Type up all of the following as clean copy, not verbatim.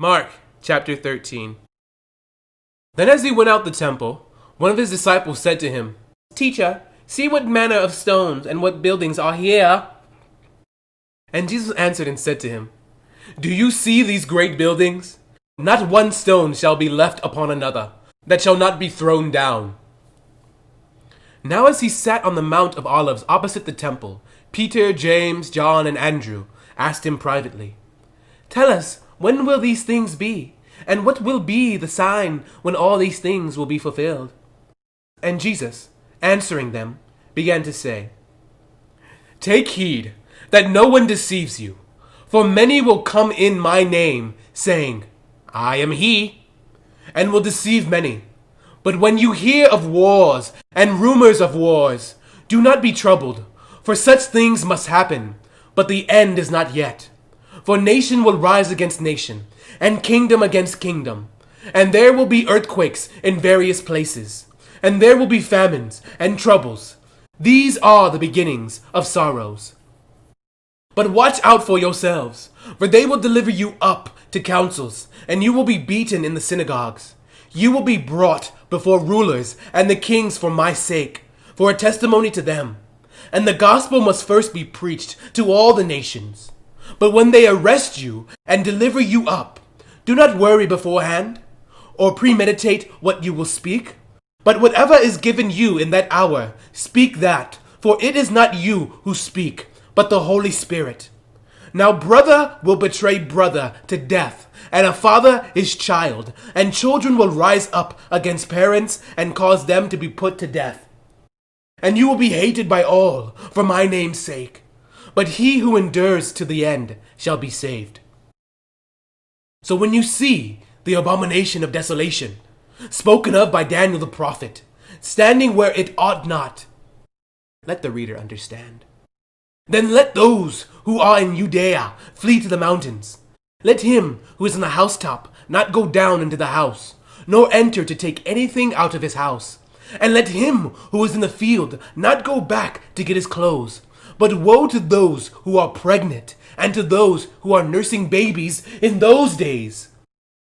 Mark chapter 13. Then as he went out the temple, one of his disciples said to him, Teacher, see what manner of stones and what buildings are here. And Jesus answered and said to him, Do you see these great buildings? Not one stone shall be left upon another, that shall not be thrown down. Now as he sat on the Mount of Olives opposite the temple, Peter, James, John, and Andrew asked him privately, Tell us, when will these things be? And what will be the sign when all these things will be fulfilled? And Jesus, answering them, began to say, Take heed that no one deceives you, for many will come in my name, saying, I am he, and will deceive many. But when you hear of wars and rumors of wars, do not be troubled, for such things must happen, but the end is not yet. For nation will rise against nation, and kingdom against kingdom, and there will be earthquakes in various places, and there will be famines and troubles. These are the beginnings of sorrows. But watch out for yourselves, for they will deliver you up to councils, and you will be beaten in the synagogues. You will be brought before rulers and the kings for my sake, for a testimony to them. And the gospel must first be preached to all the nations. But when they arrest you and deliver you up, do not worry beforehand, or premeditate what you will speak. But whatever is given you in that hour, speak that, for it is not you who speak, but the Holy Spirit. Now brother will betray brother to death, and a father his child, and children will rise up against parents and cause them to be put to death. And you will be hated by all for my name's sake, but he who endures to the end shall be saved. So when you see the abomination of desolation, spoken of by Daniel the prophet, standing where it ought not, let the reader understand. Then let those who are in Judea flee to the mountains. Let him who is on the housetop not go down into the house, nor enter to take anything out of his house. And let him who is in the field not go back to get his clothes. But woe to those who are pregnant, and to those who are nursing babies in those days.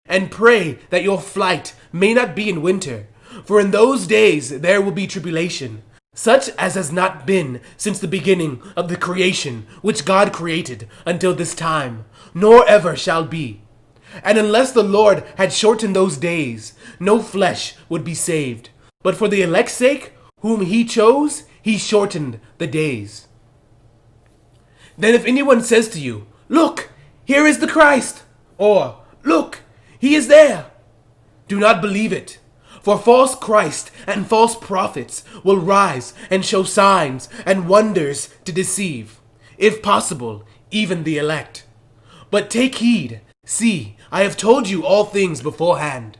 And pray that your flight may not be in winter, for in those days there will be tribulation, such as has not been since the beginning of the creation which God created until this time, nor ever shall be. And unless the Lord had shortened those days, no flesh would be saved. But for the elect's sake, whom he chose, he shortened the days. Then if anyone says to you, Look, here is the Christ, or Look, he is there, do not believe it. For false Christ and false prophets will rise and show signs and wonders to deceive, if possible, even the elect. But take heed, see, I have told you all things beforehand.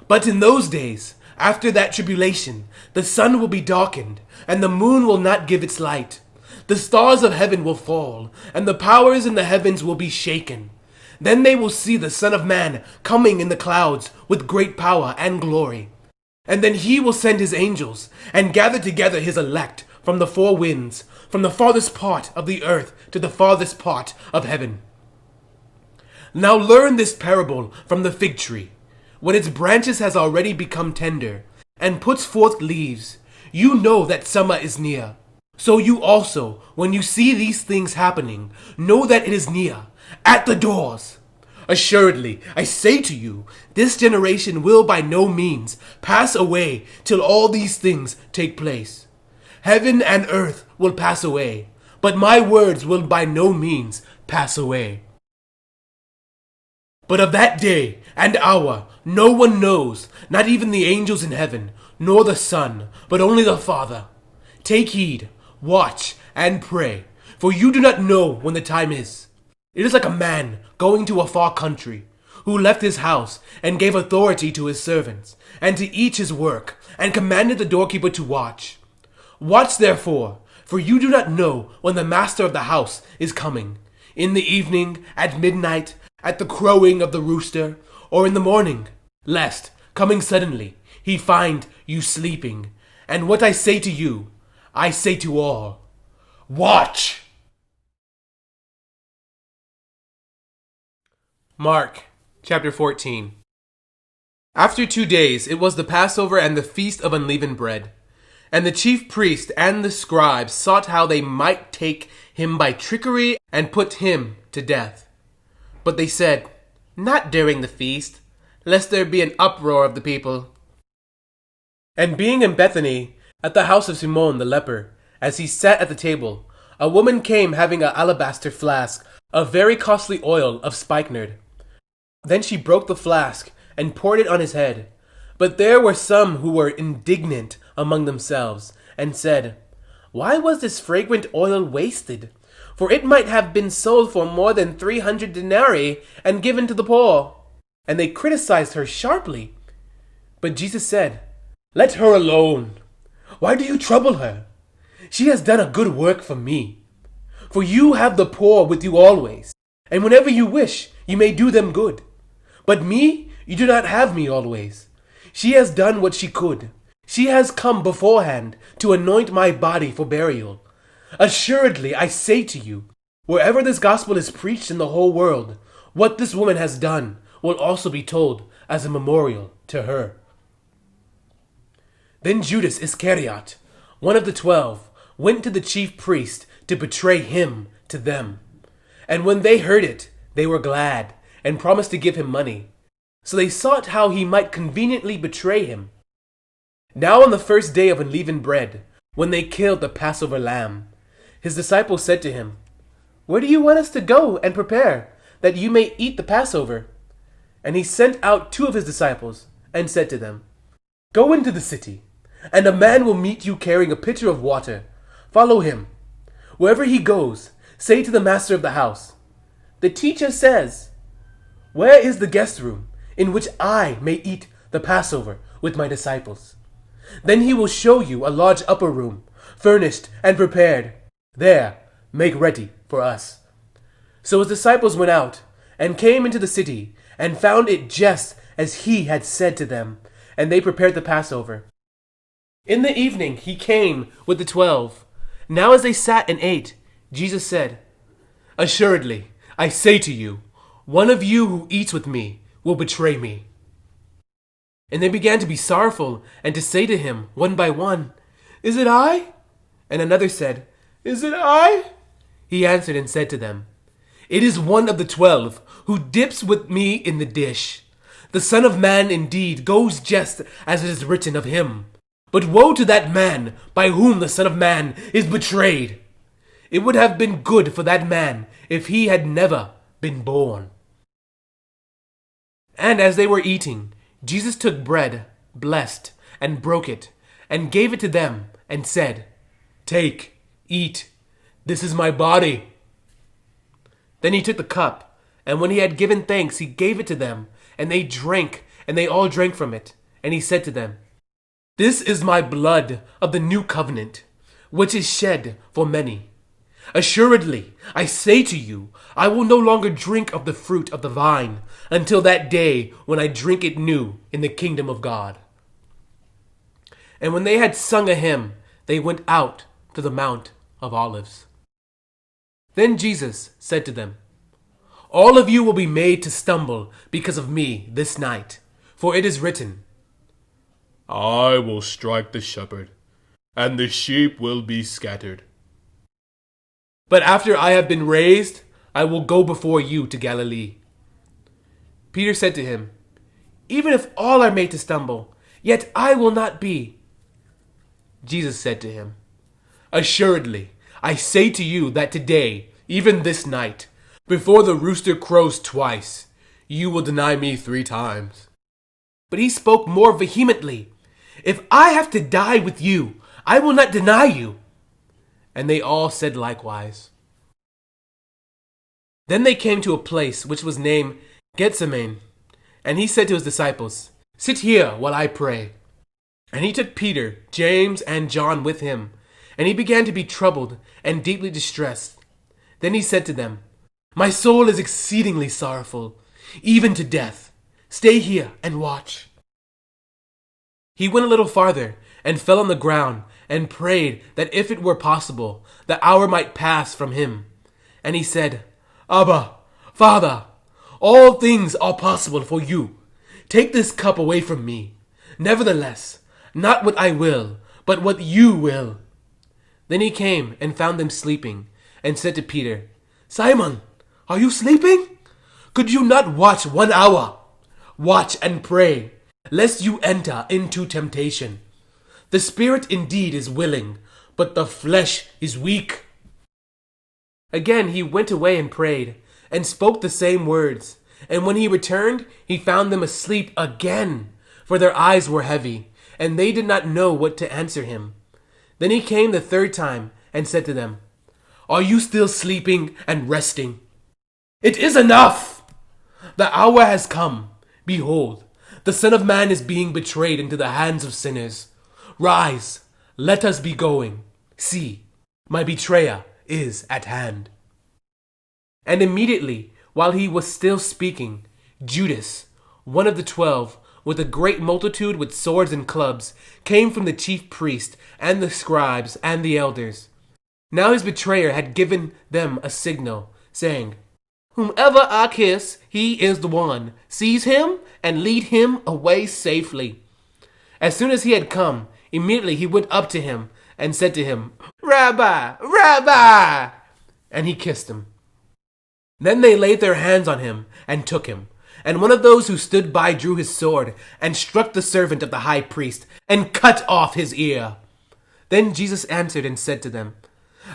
But in those days, after that tribulation, the sun will be darkened, and the moon will not give its light. The stars of heaven will fall, and the powers in the heavens will be shaken. Then they will see the Son of Man coming in the clouds with great power and glory. And then he will send his angels, and gather together his elect from the four winds, from the farthest part of the earth to the farthest part of heaven. Now learn this parable from the fig tree. When its branches has already become tender, and puts forth leaves, you know that summer is near. So you also, when you see these things happening, know that it is near, at the doors. Assuredly, I say to you, this generation will by no means pass away till all these things take place. Heaven and earth will pass away, but my words will by no means pass away. But of that day and hour no one knows, not even the angels in heaven, nor the Son, but only the Father. Take heed, watch, and pray, for you do not know when the time is. It is like a man going to a far country, who left his house and gave authority to his servants, and to each his work, and commanded the doorkeeper to watch. Watch therefore, for you do not know when the master of the house is coming, in the evening, at midnight, at the crowing of the rooster, or in the morning, lest, coming suddenly, he find you sleeping. And what I say to you, I say to all, watch! Mark chapter 14. After 2 days it was the Passover and the feast of unleavened bread. And the chief priest and the scribes sought how they might take him by trickery and put him to death. But they said, "Not during the feast, lest there be an uproar of the people." And being in Bethany, at the house of Simon the leper, as he sat at the table, a woman came having an alabaster flask of very costly oil of spikenard. Then she broke the flask and poured it on his head. But there were some who were indignant among themselves, and said, "Why was this fragrant oil wasted? For it might have been sold for more than 300 denarii and given to the poor." And they criticized her sharply. But Jesus said, "Let her alone. Why do you trouble her? She has done a good work for me. For you have the poor with you always, and whenever you wish, you may do them good. But me, you do not have me always. She has done what she could. She has come beforehand to anoint my body for burial. Assuredly, I say to you, wherever this gospel is preached in the whole world, what this woman has done will also be told as a memorial to her." Then Judas Iscariot, one of the 12, went to the chief priest to betray him to them. And when they heard it, they were glad, and promised to give him money. So they sought how he might conveniently betray him. Now on the first day of unleavened bread, when they killed the Passover lamb, his disciples said to him, "Where do you want us to go and prepare, that you may eat the Passover?" And he sent out 2 of his disciples, and said to them, "Go into the city, and a man will meet you carrying a pitcher of water. Follow him. Wherever he goes, say to the master of the house, 'The teacher says, where is the guest room in which I may eat the Passover with my disciples?' Then he will show you a large upper room, furnished and prepared. There, make ready for us." So his disciples went out, and came into the city, and found it just as he had said to them, and they prepared the Passover. In the evening he came with the 12. Now as they sat and ate, Jesus said, "Assuredly, I say to you, one of you who eats with me will betray me." And they began to be sorrowful, and to say to him, one by one, "Is it I?" And another said, "Is it I?" He answered and said to them, "It is one of the 12 who dips with me in the dish. The Son of Man indeed goes just as it is written of him. But woe to that man by whom the Son of Man is betrayed. It would have been good for that man if he had never been born." And as they were eating, Jesus took bread, blessed, and broke it, and gave it to them, and said, "Take, eat, this is my body." Then he took the cup, and when he had given thanks, he gave it to them, and they drank, and they all drank from it. And he said to them, "This is my blood of the new covenant, which is shed for many. Assuredly, I say to you, I will no longer drink of the fruit of the vine until that day when I drink it new in the kingdom of God." And when they had sung a hymn, they went out to the Mount of Olives. Then Jesus said to them, "All of you will be made to stumble because of me this night, for it is written, 'I will strike the shepherd, and the sheep will be scattered.' But after I have been raised, I will go before you to Galilee." Peter said to him, "Even if all are made to stumble, yet I will not be." Jesus said to him, "Assuredly, I say to you that today, even this night, before the rooster crows twice, you will deny me 3 times. But he spoke more vehemently, "If I have to die with you, I will not deny you." And they all said likewise. Then they came to a place which was named Gethsemane, and he said to his disciples, "Sit here while I pray." And he took Peter, James, and John with him, and he began to be troubled and deeply distressed. Then he said to them, "My soul is exceedingly sorrowful, even to death. Stay here and watch." He went a little farther and fell on the ground and prayed that if it were possible, the hour might pass from him. And he said, "Abba, Father, All things are possible for you. Take this cup away from me. Nevertheless, not what I will, but what you will." Then he came and found them sleeping, and said to Peter, "Simon, are you sleeping? Could you not watch 1 hour? Watch and pray, lest you enter into temptation. The spirit indeed is willing, but the flesh is weak." Again he went away and prayed, and spoke the same words. And when he returned, he found them asleep again, for their eyes were heavy, and they did not know what to answer him. Then he came the third time, and said to them, "Are you still sleeping and resting? It is enough! The hour has come. Behold, the Son of Man is being betrayed into the hands of sinners. Rise, let us be going. See, my betrayer is at hand." And immediately, while he was still speaking, Judas, one of the 12, with a great multitude with swords and clubs, came from the chief priest and the scribes and the elders. Now his betrayer had given them a signal, saying, "Whomever I kiss, he is the one. Seize him and lead him away safely." As soon as he had come, immediately he went up to him and said to him, "Rabbi, Rabbi!" And he kissed him. Then they laid their hands on him and took him. And one of those who stood by drew his sword and struck the servant of the high priest and cut off his ear. Then Jesus answered and said to them,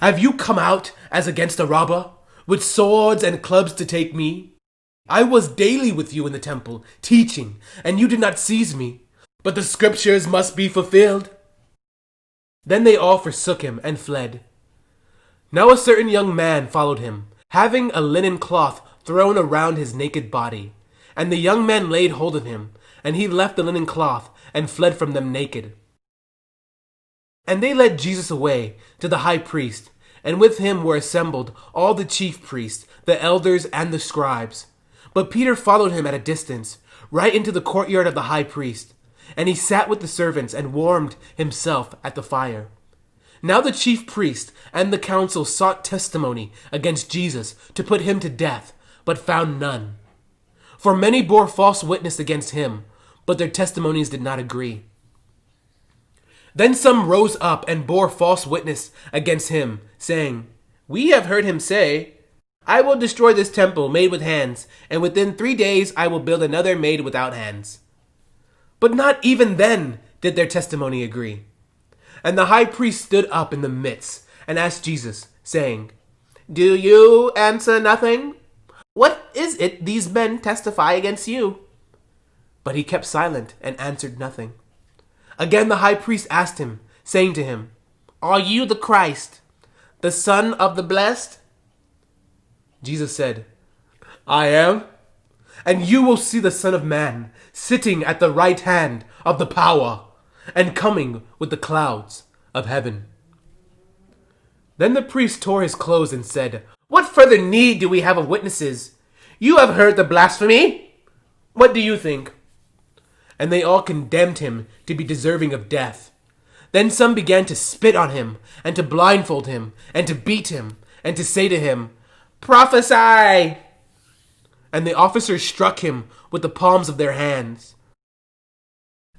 "Have you come out as against a robber, with swords and clubs to take me? I was daily with you in the temple, teaching, and you did not seize me. But the scriptures must be fulfilled." Then they all forsook him and fled. Now a certain young man followed him, having a linen cloth thrown around his naked body. And the young men laid hold of him, and he left the linen cloth and fled from them naked. And they led Jesus away to the high priest, and with him were assembled all the chief priests, the elders, and the scribes. But Peter followed him at a distance, right into the courtyard of the high priest, and he sat with the servants and warmed himself at the fire. Now the chief priest and the council sought testimony against Jesus to put him to death, but found none. For many bore false witness against him, but their testimonies did not agree. Then some rose up and bore false witness against him, saying, "We have heard him say, 'I will destroy this temple made with hands, and within 3 days I will build another made without hands.' But not even then did their testimony agree. And the high priest stood up in the midst and asked Jesus, saying, 'Do you answer nothing? What is it these men testify against you?' But he kept silent and answered nothing. Again the high priest asked him, saying to him, 'Are you the Christ, the Son of the Blessed?' Jesus said, 'I am. And you will see the Son of Man sitting at the right hand of the power, and coming with the clouds of heaven.' Then the priest tore his clothes and said, 'What further need do we have of witnesses? You have heard the blasphemy. What do you think?' And they all condemned him to be deserving of death. Then some began to spit on him, and to blindfold him, and to beat him, and to say to him, 'Prophesy!' And the officers struck him with the palms of their hands.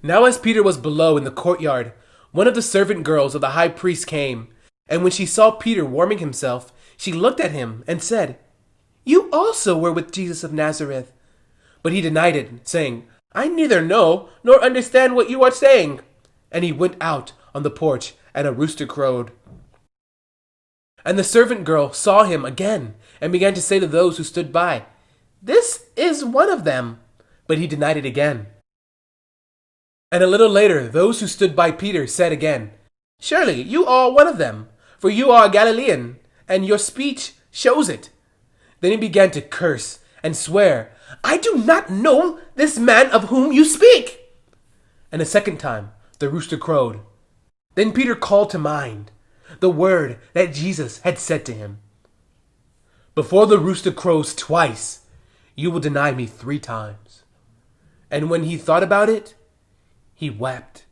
Now as Peter was below in the courtyard, one of the servant girls of the high priest came, and when she saw Peter warming himself, she looked at him and said, 'You also were with Jesus of Nazareth.' But he denied it, saying, 'I neither know nor understand what you are saying.' And he went out on the porch, and a rooster crowed. And the servant girl saw him again, and began to say to those who stood by, 'This is one of them.' But he denied it again. And a little later, those who stood by Peter said again, 'Surely you are one of them, for you are a Galilean, and your speech shows it.' Then he began to curse and swear, 'I do not know this man of whom you speak.' And a second time the rooster crowed. Then Peter called to mind the word that Jesus had said to him, 'Before the rooster crows twice, you will deny me 3 times.' And when he thought about it, he wept.